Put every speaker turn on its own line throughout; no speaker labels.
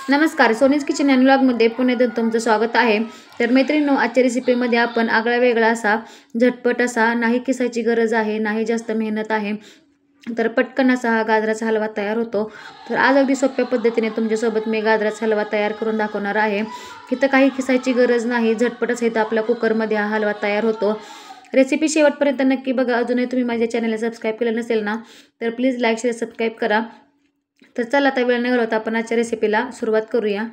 नमस्कार, सोनीज kitchen and व्लॉगमध्ये पुन्हा एकदा तुमचं स्वागत आहे. तर मैत्रिणींनो, आजच्या रेसिपीमध्ये आपण आगळा वेगळा असा झटपट असा, नाही किसायची गरज आहे, नाही जास्त मेहनत आहे, तर पटकन असा हा गाजराचा हलवा तयार होतो. तर आज अगदी सोप्या पद्धतीने तुमच्यासोबत मी गाजराचा हलवा तयार करून दाखवणार आहे. इथं काही किसायची गरज नाही, झटपटच इथं आपल्या कुकरमध्ये हा हलवा तयार होतो. रेसिपी शेवटपर्यंत नक्की बघा. अजूनही तुम्ही माझ्या चॅनलला सबस्क्राईब केलं नसेल ना, तर प्लीज लाईक शेअर सबस्क्राईब करा. तर चला, आता वेळ न घालवता आपण आजच्या रेसिपीला सुरुवात करूया.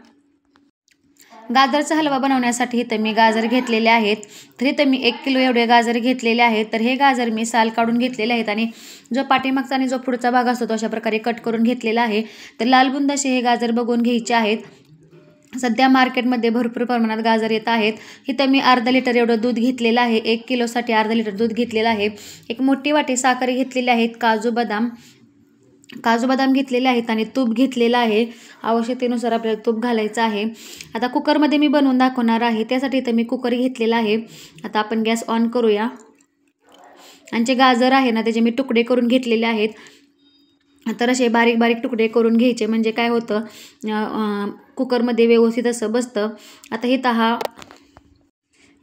गाजरचा हलवा बनवण्यासाठी इथं मी गाजर घेतलेले आहेत. तर इथं मी 1 किलो एवढे गाजर घेतलेले आहेत. तर हे गाजर मी साल काढून घेतलेले आहेत आणि जो पाठीमागचा आणि जो पुढचा भाग असतो तो अशा प्रकारे कट करून घेतलेला आहे. तर लालबुंद असे हे गाजर बघून घ्यायचे आहेत. सध्या मार्केटमध्ये भरपूर प्रमाणात गाजर येत आहेत. इथं मी अर्धा लिटर एवढं दूध घेतलेलं आहे. 1 किलोसाठी अर्धा लिटर दूध घेतलेलं आहे. एक मोठी वाटी साखर घेतलेली आहेत. काजू बदाम घेतलेले आहेत आणि तूप घेतलेलं आहे. आवश्यकतेनुसार आपल्याला तूप घालायचं आहे. आता कुकरमध्ये मी बनवून दाखवणार आहे, त्यासाठी इथं मी कुकर घेतलेला आहे. आता आपण गॅस ऑन करूया. आणि जे गाजर आहे ना, त्याचे मी तुकडे करून घेतलेले आहेत. तर असे बारीक बारीक तुकडे करून घ्यायचे, म्हणजे काय होतं, कुकरमध्ये व्यवस्थित असं बसतं. आता इथं हा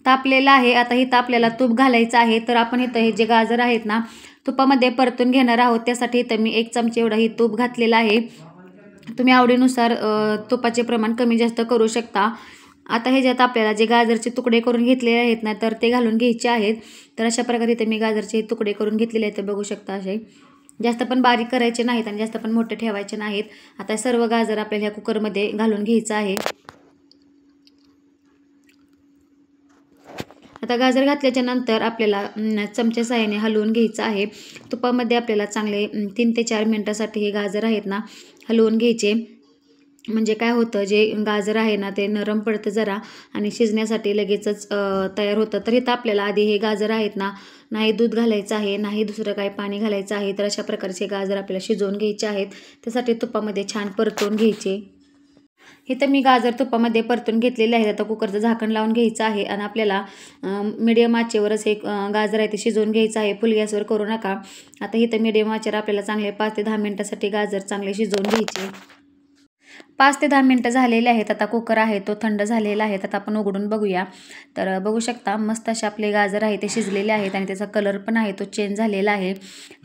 तापलेला आहे. आता इथं आपल्याला तूप घालायचं आहे. तर आपण इथं हे जे गाजर आहेत ना, तुपामध्ये परतून घेणार आहोत. त्यासाठी इथं मी 1 चमचे एवढा ही तूप घातलेला आहे. तुम्ही आवडीनुसार तुपाचे प्रमाण कमी जास्त करू शकता. आता ह्याच्यात आपल्याला जे गाजरचे तुकडे करून घेतलेले आहेत ना, तर ते घालून घ्यायचे आहेत. तर अशा प्रकारे इथे मी गाजरचे तुकडे करून घेतलेले आहेत. तर बघू शकता, असे जास्त पण बारीक करायचे नाहीत आणि जास्त पण मोठे ठेवायचे नाहीत. आता सर्व गाजर आपल्याला ह्या कुकरमध्ये घालून घ्यायचं आहे. आता गाजर घातल्याच्या नंतर आपल्याला चमच्या साहाय्याने हलवून घ्यायचं आहे. तुपामध्ये आपल्याला चांगले 3 ते 4 मिनटासाठी हे गाजर आहेत ना हलवून घ्यायचे. म्हणजे काय होतं, जे गाजर आहे ना ते नरम पडतं जरा आणि शिजण्यासाठी लगेचच तयार होतं. तर इथं आपल्याला आधी हे गाजर आहेत ना, नाही दूध घालायचं आहे, नाही दुसरं काही पाणी घालायचं आहे. तर अशा प्रकारचे गाजर आपल्याला शिजवून घ्यायचे आहेत. त्यासाठी तुपामध्ये छान परतवून घ्यायचे. इथं मी गाजर तुपामध्ये परतून घेतलेले आहेत. आता कुकरचं झाकण लावून घ्यायचं आहे आणि आपल्याला मीडियम आचेवरच एक गाजर आहे ते शिजवून घ्यायचं आहे. फुल गॅसवर करू नका. आता इथं मीडियम आचेवर आपल्याला चांगले 5 ते 10 मिनटासाठी गाजर चांगले शिजवून घ्यायचे. 5 ते 10 मिनटं झालेले आहेत. आता कुकर आहे तो थंड झालेला आहे. आता आपण उघडून बघूया. तर बघू शकता, मस्त असे आपले गाजर आहे ते शिजलेले आहेत आणि त्याचा कलर पण आहे तो चेंज झालेला आहे.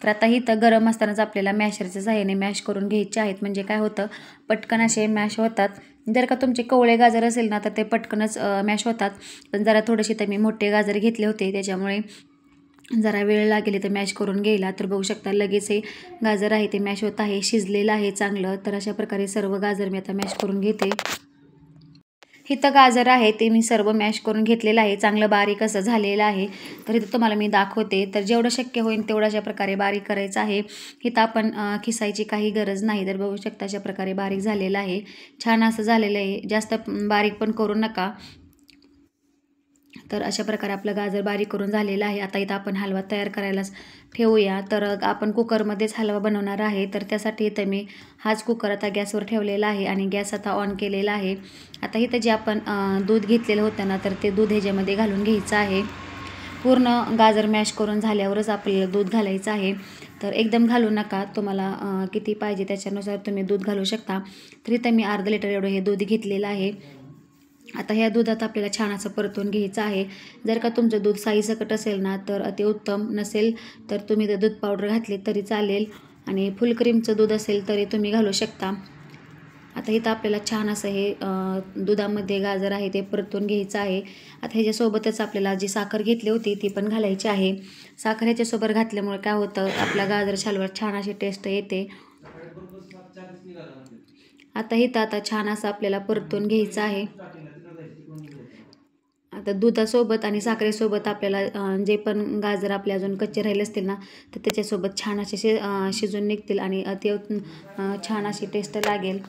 तर आता इथं गरम असतानाच आपल्याला मॅशरच्या सहाय्याने मॅश करून घ्यायचे आहेत. म्हणजे काय होतं, पटकन असे मॅश होतात. जर का तुमचे कवळे गाजर असेल ना, तर ते पटकनच मॅश होतात. पण जरा थोडेसे तर मी मोठे गाजर घेतले होते, त्याच्यामुळे जरा वेळ लागेल तर मॅश करून घ्यायला. तर बघू शकता, लगेच हे गाजर आहे ते मॅश होत आहे, शिजलेलं आहे चांगलं. तर अशा प्रकारे सर्व गाजर मी आता मॅश करून घेते. इथं गाजर आहे ते मी सर्व मॅश करून घेतलेलं आहे, चांगलं बारीक असं झालेलं आहे. तर इथं तुम्हाला मी दाखवते. तर जेवढं शक्य होईल तेवढं अशा प्रकारे बारीक करायचं आहे. इथं आपण खिसायची काही गरज नाही. तर बघू शकता, अशा प्रकारे बारीक झालेलं आहे, छान असं झालेलं आहे. जास्त बारीक पण करू नका. तर अशा प्रकारे आपलं गाजर बारीक करून झालेलं आहे. आता इथं आपण हलवा तयार करायलाच ठेवूया. तर आपण कुकरमध्येच हलवा बनवणार आहे. तर त्यासाठी इथं मी हाच कुकर आता गॅसवर ठेवलेला आहे आणि गॅस आता ऑन केलेला आहे. आता इथं जे आपण दूध घेतलेलं होतं ना, तर ते दूध ह्याच्यामध्ये घालून घ्यायचं आहे. पूर्ण गाजर मॅश करून झाल्यावरच आपल्याला दूध घालायचं आहे. तर एकदम घालू नका, तुम्हाला किती पाहिजे त्याच्यानुसार तुम्ही दूध घालू शकता. तर इथं मी अर्धा लिटर एवढं हे दूध घेतलेलं आहे. आता ह्या दुधात आपल्याला छान असं परतून घ्यायचं आहे. जर का तुमचं दूध साईसकट असेल ना, तर अतिउत्तम. नसेल तर तुम्ही ते दूध पावडर घातली तरी चालेल आणि फुल क्रीमचं दूध असेल तरी तुम्ही घालू शकता. आता इथं आपल्याला छान असं हे दुधामध्ये गाजर आहे ते परतून घ्यायचं आहे. आता ह्याच्यासोबतच आपल्याला जी साखर घेतली होती ती पण घालायची आहे. साखर ह्याच्यासोबत घातल्यामुळे काय होतं, आपला गाजर हलव्यात छान अशी टेस्ट येते. आता छान असं आपल्याला परतून घ्यायचं आहे. आता दुधासोबत आणि साखरेसोबत आपल्याला जे पण गाजर आपले अजून कच्चे राहिले असतील ना, तर त्याच्यासोबत छान असे शिजून निघतील आणि छान अशी टेस्ट लागेल.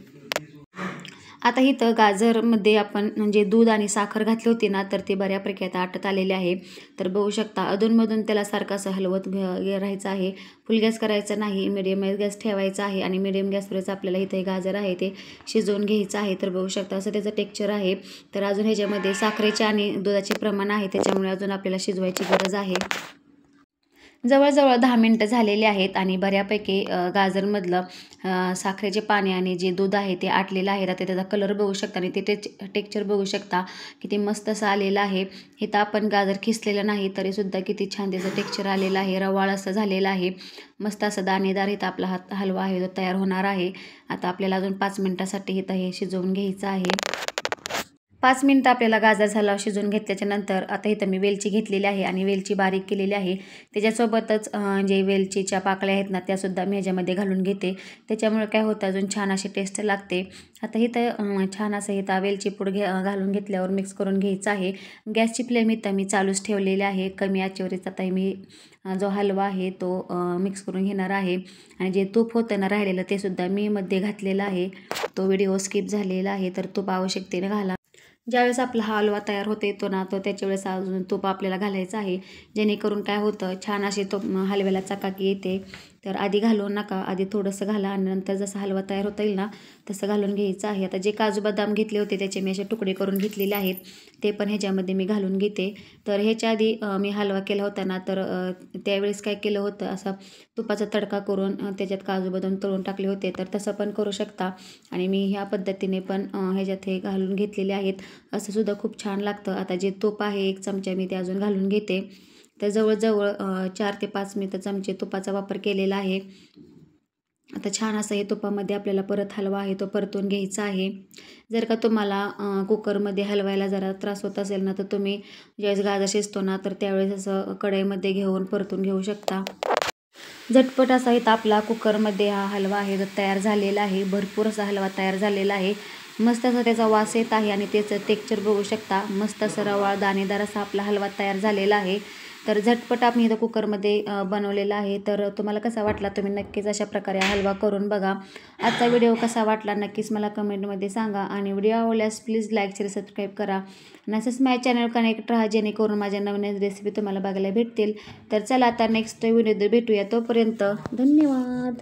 आता इथं गाजरमध्ये आपण म्हणजे दूध आणि साखर घातली होती ना, तर ते बऱ्यापैकी आता आटत आलेले आहे. तर बघू शकता, अधूनमधून त्याला सारखं असं हलवत राहायचं आहे. फुल गॅस करायचा नाही, मिडियम गॅस ठेवायचा आहे आणि मिडियम गॅसवरच आपल्याला इथं गाजर आहे ते शिजवून घ्यायचं आहे. तर बघू शकता, असं त्याचं टेक्स्चर आहे. तर अजून ह्याच्यामध्ये साखरेचे आणि दुधाचे प्रमाण आहे, त्याच्यामुळे अजून आपल्याला शिजवायची गरज आहे. जवळजवळ 10 मिनटं झालेली आहेत आणि बऱ्यापैकी गाजरमधलं साखरेचे पाणी आणि जे दूध आहे ते आटलेलं आहे. आता त्याचा कलर बघू शकता आणि ते टेक्स्चर बघू शकता किती मस्त असं आलेलं आहे. इथं आपण गाजर खिसलेलं नाही तरीसुद्धा किती छान त्याचं टेक्स्चर आलेलं आहे. रवाळ असं झालेलं आहे. मस्त असं दाणेदार इथं आपला हलवा आहे तो तयार होणार आहे. आता आपल्याला अजून 5 मिनटासाठी इथं हे शिजवून घ्यायचं आहे. 5 मिनटं आपल्याला गाजर हलवा शिजवून घेतल्याच्या नंतर आता इथं मी वेलची घेतलेली आहे आणि वेलची बारीक केलेली आहे. त्याच्यासोबतच जे वेलचीच्या पाकळ्या आहेत ना त्यासुद्धा मी ह्याच्यामध्ये घालून घेते. त्याच्यामुळे काय होतं अजून छान अशी टेस्ट लागते. आता इथं छान असं इथं वेलची पूड घालून घेतल्यावर मिक्स करून घ्यायचं आहे. गॅसची फ्लेम इथं मी चालूच ठेवलेली आहे. कमी आचेवरच आता मी जो हलवा आहे तो मिक्स करून घेणार आहे. आणि जे तूप होतं ना राहिलेलं ते सुद्धा मी मध्ये घातलेलं आहे. तो व्हिडिओ स्किप झालेला आहे तर तूप आवश्यकतेने घाला. ज्यावेळेस आपला हा हलवा तयार होता येतो ना तर त्याच्यावेळेस अजून तूप आपल्याला घालायचं आहे. जेणेकरून काय होतं छान अशी तो हलव्याला चकाकी येते. तर आधी घालू नका, आधी थोडंसं घाला आणि नंतर जसं हलवा तयार होता येईल ना तसं घालून घ्यायचं आहे. आता जे काजू बदाम घेतले होते त्याचे मी असे तुकडे करून घेतलेले आहेत ते पण ह्याच्यामध्ये मी घालून घेते. तर ह्याच्या आधी मी हलवा केला होता ना तर त्यावेळेस काय केलं होतं असं तुपाचा तडका करून त्याच्यात काजू बदाम तळून टाकले होते. तर तसं पण करू शकता आणि मी ह्या पद्धतीने पण ह्याच्यात हे घालून घेतलेले आहेत. असं सुद्धा खूप छान लागतं. आता जे तूप आहे 1 चमचा मी ते अजून घालून घेते. तर जवळजवळ 4 ते 5 मी तर चमचे तुपाचा वापर केलेला आहे. आता छान असं हे तुपामध्ये आपल्याला परत हलवा आहे तो परतून घ्यायचा आहे. जर का तुम्हाला कुकरमध्ये हलवायला जरा त्रास होत असेल ना तर तुम्ही ज्यावेळेस गाजर शिजतो ना तर त्यावेळेस असं कढईमध्ये घेऊन परतून घेऊ शकता. झटपट असा इथं आपला कुकरमध्ये हा हलवा आहे जो तयार झालेला आहे. भरपूर असा हलवा तयार झालेला आहे. मस्त असा त्याचा वास येत आहे आणि त्याचं टेक्स्चर बघू शकता. मस्त असं रवाळ दाणेदार असा आपला हलवा तयार झालेला आहे. तर झटपट आम्ही इथं कुकरमध्ये बनवलेला आहे. तर तुम्हाला कसा वाटला तुम्ही नक्कीच अशा प्रकारे हलवा करून बघा. आजचा व्हिडिओ कसा वाटला नक्कीच मला कमेंटमध्ये सांगा आणि व्हिडिओ आवडल्यास प्लीज लाईक शेअर सबस्क्राईब करा. आणि असंच माझ्या चॅनल कनेक्ट राहा जेणेकरून माझ्या नवीन रेसिपी तुम्हाला बघायला भेटतील. तर चला आता नेक्स्ट व्हिडिओ भेटूया. तोपर्यंत धन्यवाद.